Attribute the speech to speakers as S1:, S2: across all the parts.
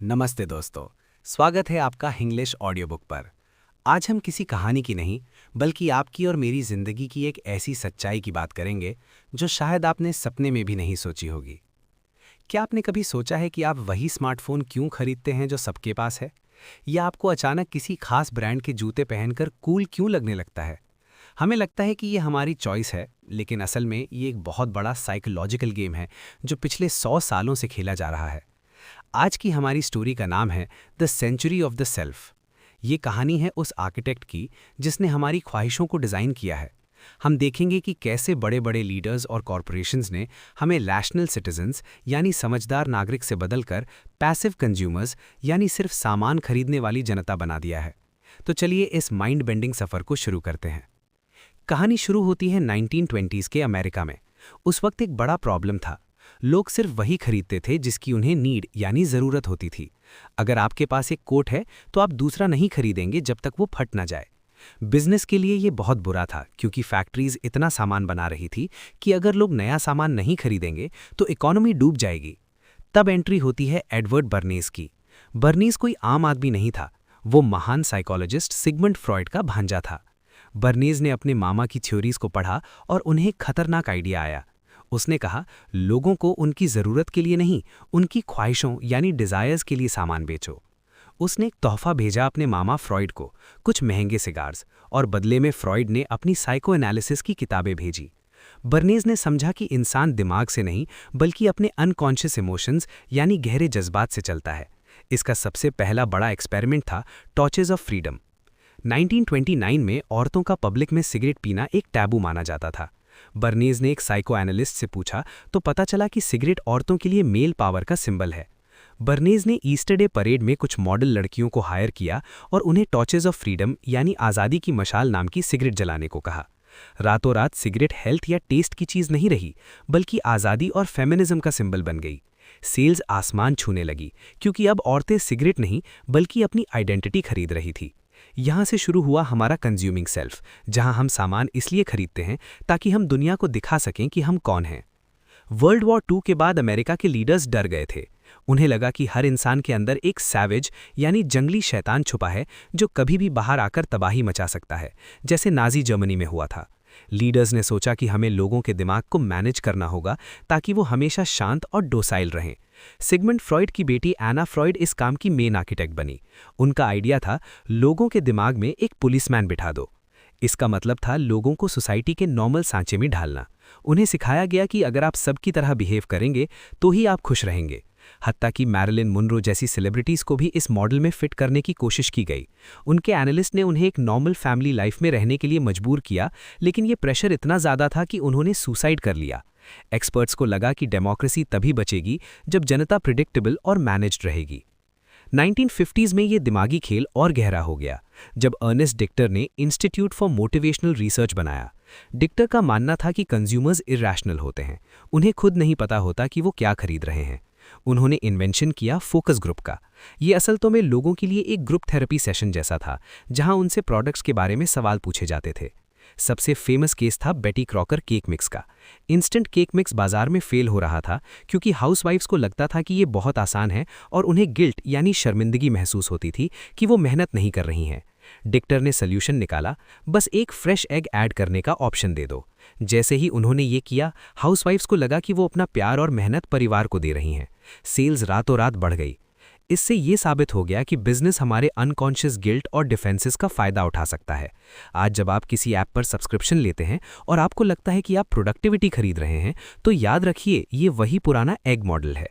S1: नमस्ते दोस्तों। स्वागत है आपका इंग्लिश ऑडियो बुक पर। आज हम किसी कहानी की नहीं बल्कि आपकी और मेरी जिंदगी की एक ऐसी सच्चाई की बात करेंगे जो शायद आपने सपने में भी नहीं सोची होगी। क्या आपने कभी सोचा है कि आप वही स्मार्टफोन क्यों खरीदते हैं जो सबके पास है, या आपको अचानक किसी खास ब्रांड के जूते पहनकर कूल क्यों लगने लगता है? हमें लगता है कि ये हमारी चॉइस है, लेकिन असल में ये एक बहुत बड़ा साइकोलॉजिकल गेम है जो पिछले 100 सालों से खेला जा रहा है। आज की हमारी स्टोरी का नाम है the century of the self. ये कहानी है उस आर्किटेक्ट की जिसने हमारी ख्वाहिशों को डिज़ाइन किया है। हम देखेंगे कि कैसे बड़े बड़े लीडर्स और कॉरपोरेशंस ने हमें रैशनल सिटीजन्स यानी समझदार नागरिक से बदलकर पैसिव कंज्यूमर्स यानी सिर्फ सामान खरीदने वाली जनता बना दिया है। तो चलिए इस माइंड बेंडिंग सफ़र को शुरू करते हैं। कहानी शुरू होती है 1920s के अमेरिका में। उस वक्त एक बड़ा प्रॉब्लम था। लोग सिर्फ वही खरीदते थे जिसकी उन्हें नीड यानी ज़रूरत होती थी। अगर आपके पास एक कोट है तो आप दूसरा नहीं खरीदेंगे जब तक वो फट ना जाए। बिजनेस के लिए ये बहुत बुरा था क्योंकि फैक्ट्रीज इतना सामान बना रही थी कि अगर लोग नया सामान नहीं खरीदेंगे तो इकोनॉमी डूब जाएगी। तब एंट्री होती है एडवर्ड बर्नीज की। बर्नीज कोई आम आदमी नहीं था, वो महान साइकोलॉजिस्ट सिगमंड फ्रॉइड का भांजा था। बर्नीज ने अपने मामा की थ्योरीज को पढ़ा और उन्हें एक खतरनाक आइडिया आया। उसने कहा, लोगों को उनकी ज़रूरत के लिए नहीं, उनकी ख्वाहिशों यानी डिज़ायर्स के लिए सामान बेचो। उसने एक तोहफा भेजा अपने मामा फ्रॉइड को, कुछ महंगे सिगार्स, और बदले में फ्रॉइड ने अपनी साइको एनालिसिस की किताबें भेजी। बर्नीज ने समझा कि इंसान दिमाग से नहीं बल्कि अपने अनकॉन्शियस इमोशंस यानी गहरे जज्बात से चलता है। इसका सबसे पहला बड़ा एक्सपेरिमेंट था टॉर्चेज ऑफ फ्रीडम। 1929 में औरतों का पब्लिक में सिगरेट पीना एक टैबू माना जाता था। बर्नीज ने एक साइको एनालिस्ट से पूछा तो पता चला कि सिगरेट औरतों के लिए मेल पावर का सिंबल है। बर्नीज ने ईस्टर डे परेड में कुछ मॉडल लड़कियों को हायर किया और उन्हें टॉर्चेज ऑफ फ्रीडम यानी आज़ादी की मशाल नाम की सिगरेट जलाने को कहा। रातों रात सिगरेट हेल्थ या टेस्ट की चीज़ नहीं रही बल्कि आज़ादी और फेमिनिज्म का सिंबल बन गई। सेल्स आसमान छूने लगी क्योंकि अब औरतें सिगरेट नहीं बल्कि अपनी आइडेंटिटी खरीद रही थी। यहाँ से शुरू हुआ हमारा कंज्यूमिंग सेल्फ, जहाँ हम सामान इसलिए खरीदते हैं ताकि हम दुनिया को दिखा सकें कि हम कौन हैं। वर्ल्ड वॉर 2 के बाद अमेरिका के लीडर्स डर गए थे। उन्हें लगा कि हर इंसान के अंदर एक सैवेज यानी जंगली शैतान छुपा है जो कभी भी बाहर आकर तबाही मचा सकता है, जैसे नाजी जर्मनी में हुआ था। लीडर्स ने सोचा कि हमें लोगों के दिमाग को मैनेज करना होगा ताकि वो हमेशा शांत और डोसाइल रहें। सिगमंड फ्रॉइड की बेटी एना फ्रॉइड इस काम की मेन आर्किटेक्ट बनी। उनका आइडिया था, लोगों के दिमाग में एक पुलिसमैन बिठा दो। इसका मतलब था लोगों को सोसाइटी के नॉर्मल सांचे में ढालना। उन्हें सिखाया गया कि अगर आप सबकी तरह बिहेव करेंगे तो ही आप खुश रहेंगे। हत्ता कि मैरिलिन मुनरो जैसी सेलिब्रिटीज़ को भी इस मॉडल में फिट करने की कोशिश की गई। उनके एनालिस्ट ने उन्हें एक नॉर्मल फैमिली लाइफ में रहने के लिए मजबूर किया, लेकिन ये प्रेशर इतना ज़्यादा था कि उन्होंने सुसाइड कर लिया। एक्सपर्ट्स को लगा कि डेमोक्रेसी तभी बचेगी जब जनता प्रिडिक्टेबल और मैनेज्ड रहेगी। 1950s में ये दिमागी खेल और गहरा हो गया जब अर्नेस्ट डिक्टर ने इंस्टीट्यूट फॉर मोटिवेशनल रिसर्च बनाया। डिक्टर का मानना था कि कंज्यूमर्स इरैशनल होते हैं, उन्हें खुद नहीं पता होता कि वो क्या खरीद रहे हैं। उन्होंने इन्वेंशन किया फोकस ग्रुप का। ये असल तो में लोगों के लिए एक ग्रुप थेरेपी सेशन जैसा था, जहां उनसे प्रोडक्ट्स के बारे में सवाल पूछे जाते थे। सबसे फेमस केस था बेटी क्रॉकर केक मिक्स का। इंस्टेंट केक मिक्स बाजार में फेल हो रहा था क्योंकि हाउसवाइफ्स को लगता था कि ये बहुत आसान है और उन्हें गिल्ट यानी शर्मिंदगी महसूस होती थी कि वो मेहनत नहीं कर रही हैं। डिक्टर ने सल्यूशन निकाला, बस एक फ्रेश एग ऐड करने का ऑप्शन दे दो। जैसे ही उन्होंने ये किया, हाउसवाइफ्स को लगा कि वो अपना प्यार और मेहनत परिवार को दे रही हैं। सेल्स रातों रात बढ़ गई। इससे ये साबित हो गया कि बिजनेस हमारे अनकॉन्शियस गिल्ट और डिफेंसेस का फ़ायदा उठा सकता है। आज जब आप किसी ऐप पर सब्सक्रिप्शन लेते हैं और आपको लगता है कि आप प्रोडक्टिविटी खरीद रहे हैं, तो याद रखिए ये वही पुराना एग मॉडल है।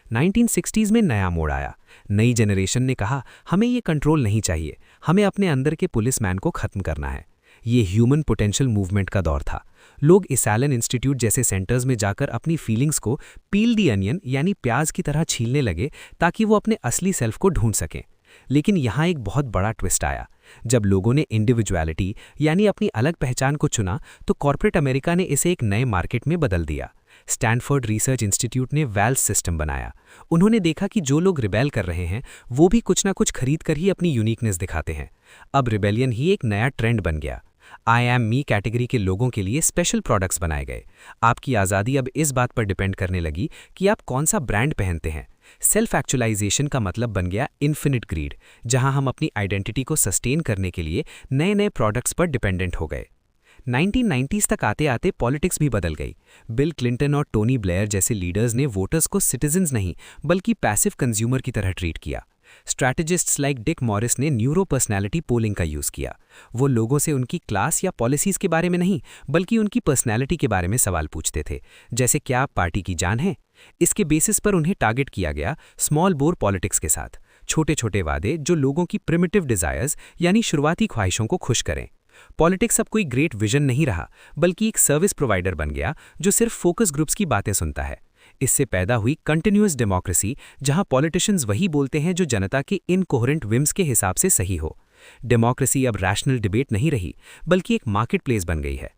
S1: 1960s में नया मोड़ आया। नई जनरेशन ने कहा, हमें ये कंट्रोल नहीं चाहिए, हमें अपने अंदर के पुलिसमैन को ख़त्म करना है। ये ह्यूमन पोटेंशियल मूवमेंट का दौर था। लोग एलन इंस्टीट्यूट जैसे सेंटर्स में जाकर अपनी फीलिंग्स को पील दी अनियन यानी प्याज की तरह छीलने लगे ताकि वो अपने असली सेल्फ को ढूंढ सकें। लेकिन यहाँ एक बहुत बड़ा ट्विस्ट आया। जब लोगों ने इंडिविजुअलिटी यानी अपनी अलग पहचान को चुना तो कॉर्पोरेट अमेरिका ने इसे एक नए मार्केट में बदल दिया। स्टैनफोर्ड रिसर्च इंस्टीट्यूट ने वैल्स सिस्टम बनाया। उन्होंने देखा कि जो लोग रिबेल कर रहे हैं वो भी कुछ ना कुछ खरीद कर ही अपनी यूनिकनेस दिखाते हैं। अब रिबेलियन ही एक नया ट्रेंड बन गया। आई एम मी कैटेगरी के लोगों के लिए स्पेशल प्रोडक्ट्स बनाए गए। आपकी आज़ादी अब इस बात पर डिपेंड करने लगी कि आप कौन सा ब्रांड पहनते हैं। सेल्फ एक्चुअलाइजेशन का मतलब बन गया इन्फिनिट ग्रीड, जहां हम अपनी आइडेंटिटी को सस्टेन करने के लिए नए नए प्रोडक्ट्स पर डिपेंडेंट हो गए। 1990s तक आते आते पॉलिटिक्स भी बदल गई। बिल क्लिंटन और टोनी ब्लेयर जैसे लीडर्स ने वोटर्स को सिटीजन्स नहीं बल्कि पैसिव कंज्यूमर की तरह ट्रीट किया। स्ट्रैटेजिस्ट्स लाइक डिक मॉरिस ने न्यूरो पर्सनैलिटी पोलिंग का यूज़ किया। वो लोगों से उनकी क्लास या पॉलिसीज़ के बारे में नहीं बल्कि उनकी पर्सनैलिटी के बारे में सवाल पूछते थे, जैसे क्या आप पार्टी की जान हैं। इसके बेसिस पर उन्हें टारगेट किया गया स्मॉल बोर पॉलिटिक्स के साथ, छोटे छोटे वादे जो लोगों की प्रिमिटिव डिज़ायर्स यानी शुरुआती ख्वाहिशों को खुश करें। पॉलिटिक्स अब कोई ग्रेट विजन नहीं रहा बल्कि एक सर्विस प्रोवाइडर बन गया जो सिर्फ फोकस ग्रुप्स की बातें सुनता है। इससे पैदा हुई कंटिन्यूअस डेमोक्रेसी, जहां पॉलिटिशियंस वही बोलते हैं जो जनता के इनकोहेरेंट विम्स के हिसाब से सही हो। डेमोक्रेसी अब रैशनल डिबेट नहीं रही बल्कि एक मार्केट प्लेस बन गई है।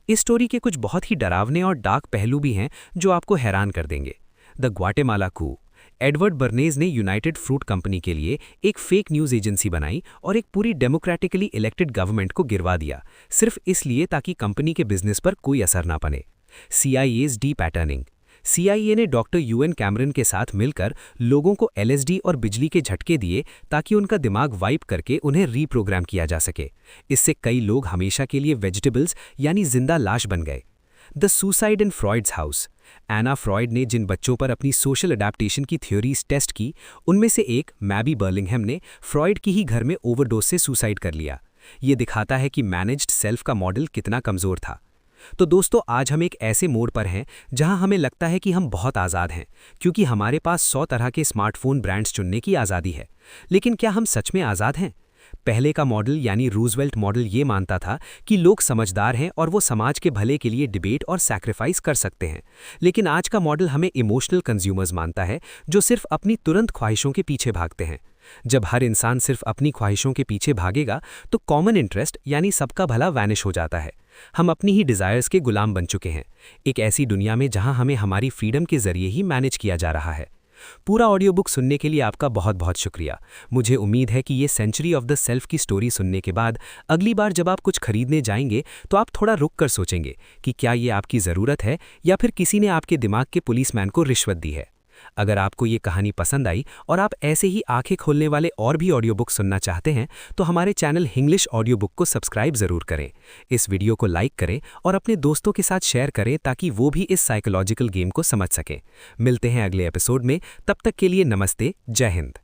S1: इस स्टोरी के कुछ बहुत ही डरावने और डार्क पहलू भी हैं जो आपको हैरान कर देंगे। The Guatemala coup. Edward Bernays ने यूनाइटेड फ्रूट कंपनी के लिए एक फेक न्यूज़ एजेंसी बनाई और एक पूरी डेमोक्रेटिकली इलेक्टेड गवर्नमेंट को गिरवा दिया, सिर्फ इसलिए ताकि कंपनी के बिजनेस पर कोई असर ना पड़े। CIA's D patterning. CIA ने डॉक्टर यूएन कैमरन के साथ मिलकर लोगों को LSD और बिजली के झटके दिए ताकि उनका दिमाग वाइप करके उन्हें रीप्रोग्राम किया जा सके। इससे कई लोग हमेशा के लिए वेजिटेबल्स यानी जिंदा लाश बन गए। The suicide in Freud's house. Anna Freud ने जिन बच्चों पर अपनी सोशल अडेप्टेशन की थ्योरीज टेस्ट की, उनमें से एक मैबी बर्लिंघम ने फ्रॉइड की ही घर में ओवरडोज से सुसाइड कर लिया। ये दिखाता है कि मैनेज्ड सेल्फ का मॉडल कितना कमज़ोर था। तो दोस्तों, आज हम एक ऐसे मोड़ पर हैं जहां हमें लगता है कि हम बहुत आज़ाद हैं क्योंकि हमारे पास 100 तरह के स्मार्टफोन ब्रांड्स चुनने की आज़ादी है। लेकिन क्या हम सच में आज़ाद हैं? पहले का मॉडल यानी रूजवेल्ट मॉडल ये मानता था कि लोग समझदार हैं और वो समाज के भले के लिए डिबेट और सैक्रिफाइस कर सकते हैं। लेकिन आज का मॉडल हमें इमोशनल कंज्यूमर्स मानता है जो सिर्फ अपनी तुरंत ख्वाहिशों के पीछे भागते हैं। जब हर इंसान सिर्फ अपनी ख्वाहिशों के पीछे भागेगा तो कॉमन इंटरेस्ट यानी सबका भला वैनिश हो जाता है। हम अपनी ही डिज़ायर्स के गुलाम बन चुके हैं, एक ऐसी दुनिया में जहां हमें हमारी फ्रीडम के जरिए ही मैनेज किया जा रहा है। पूरा ऑडियो बुक सुनने के लिए आपका बहुत बहुत शुक्रिया। मुझे उम्मीद है कि ये सेंचुरी ऑफ द सेल्फ की स्टोरी सुनने के बाद अगली बार जब आप कुछ खरीदने जाएंगे तो आप थोड़ा रुक कर सोचेंगे कि क्या ये आपकी ज़रूरत है या फिर किसी ने आपके दिमाग के पुलिसमैन को रिश्वत दी है। अगर आपको ये कहानी पसंद आई और आप ऐसे ही आंखें खोलने वाले और भी ऑडियो बुक सुनना चाहते हैं तो हमारे चैनल हिंग्लिश ऑडियो बुक को सब्सक्राइब ज़रूर करें। इस वीडियो को लाइक करें और अपने दोस्तों के साथ शेयर करें ताकि वो भी इस साइकोलॉजिकल गेम को समझ सकें। मिलते हैं अगले एपिसोड में, तब तक के लिए नमस्ते, जय हिंद।